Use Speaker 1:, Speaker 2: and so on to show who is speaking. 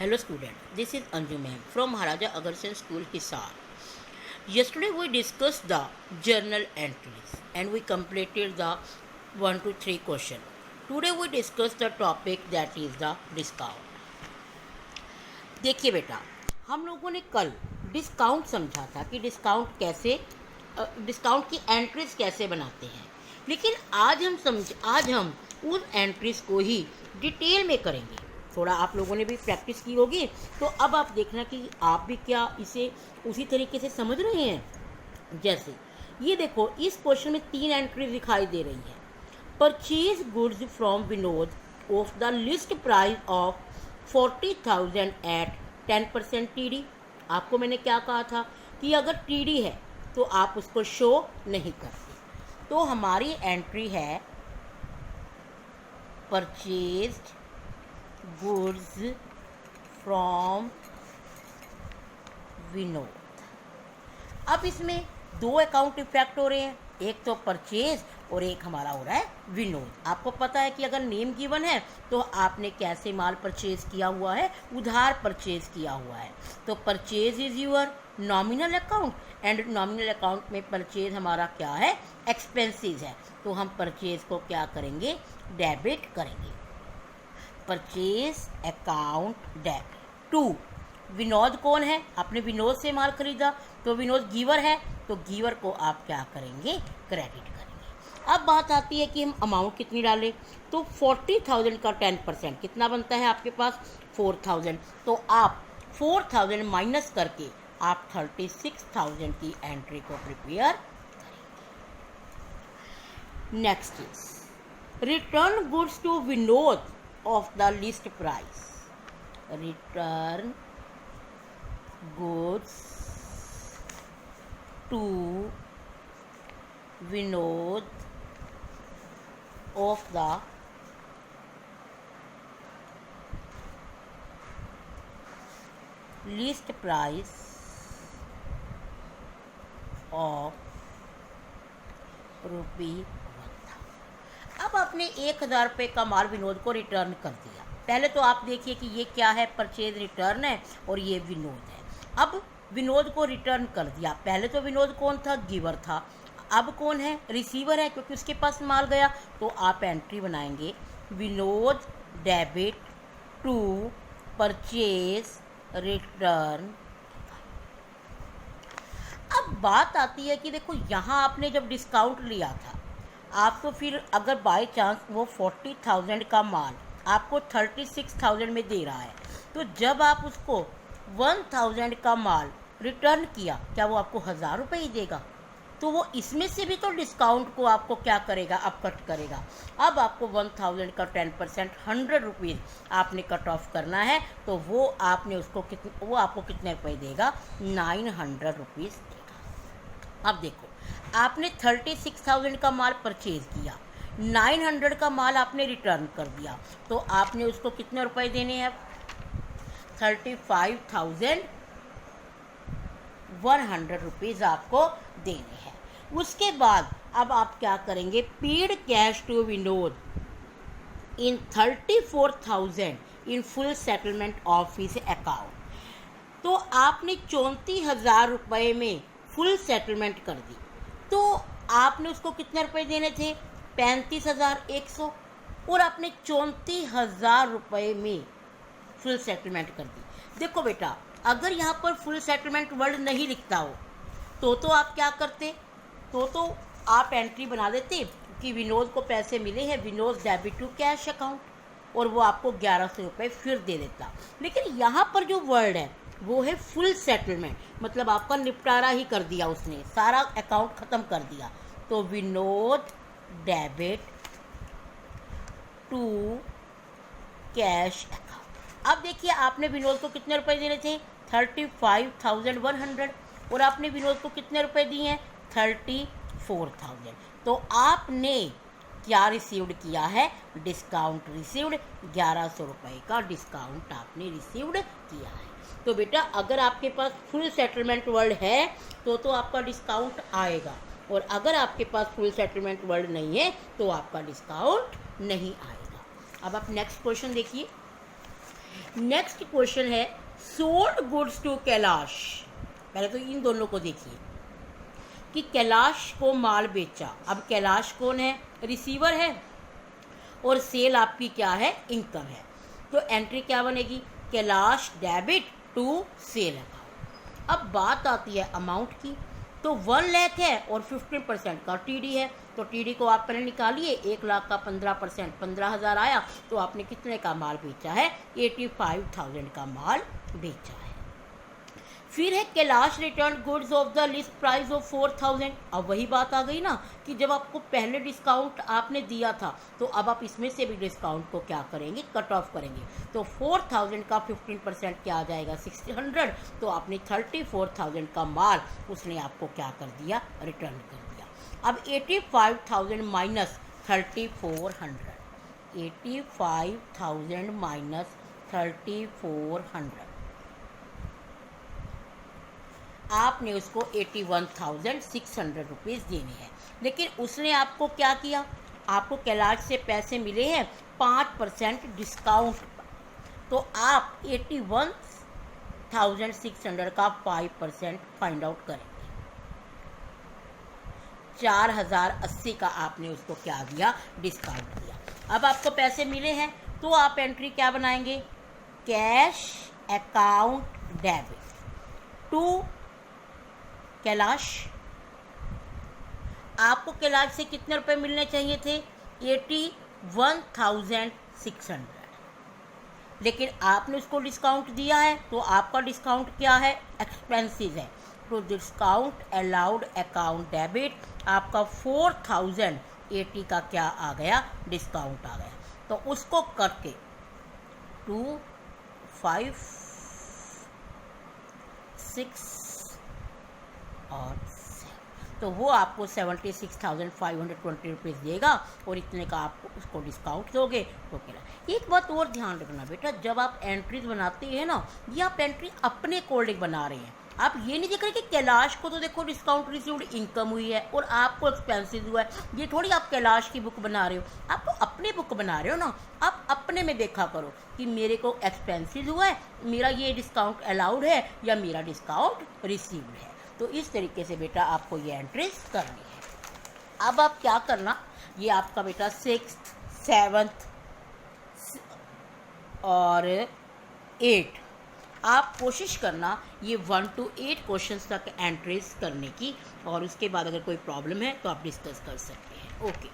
Speaker 1: Hello student, this is Anju ma'am from Maharaja Agarsen School, Hisar. Yesterday we discussed the journal entries and we completed the 1 to 3 question. Today we discuss the topic that is the discount. देखिए बेटा, हम लोगों ने कल discount समझा था कि discount की एंट्रीज कैसे बनाते हैं, लेकिन आज हम उन एंट्रीज को ही डिटेल में करेंगे। थोड़ा आप लोगों ने भी प्रैक्टिस की होगी, तो अब आप देखना कि आप भी क्या इसे उसी तरीके से समझ रहे हैं। जैसे ये देखो, इस क्वेश्चन में 3 एंट्रीज दिखाई दे रही हैं। Purchase goods from Vinod off the list price of 40,000 at 10% TD। आपको मैंने क्या कहा था कि अगर TD है तो आप उसको शो नहीं करते। तो हमारी एंट्री है परचेज्ड गुड्स फ्रॉम विनोद। अब इसमें 2 अकाउंट इफेक्ट हो रहे हैं, एक तो परचेज और एक हमारा हो रहा है विनोद। आपको पता है कि अगर नेम गिवन है तो आपने कैसे माल परचेज किया हुआ है, उधार परचेज किया हुआ है। तो purchase is your nominal account and nominal account में परचेज हमारा क्या है, एक्सपेंसेस है। तो हम परचेज को क्या करेंगे, डेबिट करेंगे। Purchase account debit to Vinod. कौन है, आपने विनोद से माल खरीदा तो विनोद गिवर है, तो गिवर को आप क्या करेंगे, क्रेडिट करेंगे। अब बात आती है कि हम अमाउंट कितनी डालें। तो 40,000 का 10% कितना बनता है आपके पास, 4,000। तो आप 4,000 माइनस करके आप 36,000 की एंट्री को प्रिपेयर करेंगे। Next is return goods to Vinod off the list price. Return goods to Vinod of the list price of ₹1,000। अब आपने 1,000 रुपये का माल विनोद को रिटर्न कर दिया। पहले तो आप देखिए कि ये क्या है, परचेज रिटर्न है और ये विनोद है। अब विनोद को रिटर्न कर दिया। पहले तो विनोद कौन था, गिवर था। अब कौन है, रिसीवर है, क्योंकि उसके पास माल गया। तो आप एंट्री बनाएंगे Vinod debit to purchase return. अब बात आती है कि देखो, यहाँ आपने जब डिस्काउंट लिया था, आपको फिर अगर बाय चांस वो 40,000 का माल आपको 36,000 में दे रहा है, तो जब आप उसको 1,000 का माल रिटर्न किया, क्या वो आपको 1,000 रुपये ही देगा? तो वो इसमें से भी तो डिस्काउंट को आपको क्या करेगा, अब कट करेगा। अब आपको 1,000 का 10% 100 रुपीज़ आपने कट ऑफ करना है। तो वो आपको कितने रुपये देगा, 900 रुपीज़ देगा। अब देखो, आपने 36,000 का माल परचेज किया, 900 का माल आपने रिटर्न कर दिया, तो आपने उसको कितने रुपए देने हैं, 35,100 रुपीज़ आपको देने हैं। उसके बाद अब आप क्या करेंगे, paid cash to Vinod in 34,000 in full settlement of his account. तो आपने 34,000 रुपये में फुल सेटलमेंट कर दी। तो आपने उसको कितने रुपए देने थे, 35,100, और आपने 34,000 रुपये में फुल सेटलमेंट कर दी। देखो बेटा, अगर यहाँ पर फुल सेटलमेंट वर्ड नहीं लिखता हो तो आप क्या करते, तो आप एंट्री बना देते कि विनोद को पैसे मिले हैं, Vinod debit to cash account, और वो आपको 1,100 रुपये फिर दे देता। लेकिन यहाँ पर जो वर्ड है वो है फुल सेटलमेंट, मतलब आपका निपटारा ही कर दिया उसने, सारा अकाउंट ख़त्म कर दिया। तो Vinod debit to cash account. अब देखिए, आपने विनोद को कितने रुपए देने थे, 35,100, और आपने विनोद को कितने रुपए दिए हैं, 34,000। तो आपने क्या रिसीव्ड किया है, डिस्काउंट रिसीव्ड, 1,100 रुपये का डिस्काउंट आपने रिसीव्ड किया है। तो बेटा, अगर आपके पास फुल सेटलमेंट वर्ड है तो आपका डिस्काउंट आएगा, और अगर आपके पास फुल सेटलमेंट वर्ड नहीं है तो आपका डिस्काउंट नहीं आएगा। अब आप नेक्स्ट क्वेश्चन देखिए। नेक्स्ट क्वेश्चन है सोल्ड गुड्स टू कैलाश। पहले तो इन दोनों को देखिए कि कैलाश को माल बेचा। अब कैलाश कौन है? रिसीवर है, और सेल आपकी क्या है? इनकम है। तो एंट्री क्या बनेगी? Kailash debit to sale account. अब बात आती है अमाउंट की, तो 1 लाख है और 15% का टीडी है, तो टीडी को आप पहले निकालिए। 1 लाख का 15% 15,000 आया, तो आपने कितने का माल बेचा है? 85,000 का माल बेचा है। फिर है Kailash return goods of the list price of 4,000। अब वही बात आ गई ना कि जब आपको पहले डिस्काउंट आपने दिया था, तो अब आप इसमें से भी डिस्काउंट को क्या करेंगे? कट ऑफ करेंगे। तो 4,000 का 15% क्या आ जाएगा? 600। तो आपने 34,000 का माल उसने आपको क्या कर दिया? रिटर्न कर दिया। अब 85,000 माइनस 3400, 85,000 माइनस 3400, आपने उसको 81,600 रुपीज़ देने हैं। लेकिन उसने आपको क्या किया? आपको कैलाश से पैसे मिले हैं 5% डिस्काउंट, तो आप 81,600 का 5% फाइंड आउट करेंगे। 4,080 का आपने उसको क्या दिया? डिस्काउंट दिया। अब आपको पैसे मिले हैं, तो आप एंट्री क्या बनाएंगे? Cash account debit to Kailash. आपको कैलाश से कितने रुपए मिलने चाहिए थे? 81,600, लेकिन आपने उसको डिस्काउंट दिया है, तो आपका डिस्काउंट क्या है? एक्सपेंसेस है। तो डिस्काउंट अलाउड अकाउंट डेबिट आपका 4,080 का क्या आ गया? डिस्काउंट आ गया। तो उसको करके 2, 5, 6 और 7, तो वो आपको 76,520 रुपीज़ देगा, और इतने का आपको उसको डिस्काउंट दोगे तो क्या। एक बात और ध्यान रखना बेटा, जब आप एंट्रीज बनाते हैं ना, ये आप एंट्री अपने अकॉर्डिंग बना रहे हैं। आप ये नहीं देख रहे कि कैलाश को तो देखो डिस्काउंट रिसीव्ड इनकम हुई है और आपको एक्सपेंसेस हुआ है, ये थोड़ी आप कैलाश की बुक बना रहे हो, आप तो अपने बुक बना रहे हो ना। आप अपने में देखा करो कि मेरे को एक्सपेंसेस हुआ है, मेरा ये डिस्काउंट अलाउड है या मेरा डिस्काउंट रिसीव्ड है। तो इस तरीके से बेटा आपको ये एंट्रीज करनी है। अब आप क्या करना, ये आपका बेटा 6th, 7th और 8, आप कोशिश करना ये 1 to 8 क्वेश्चंस तक एंट्रीज करने की, और उसके बाद अगर कोई प्रॉब्लम है तो आप डिस्कस कर सकते हैं। ओके।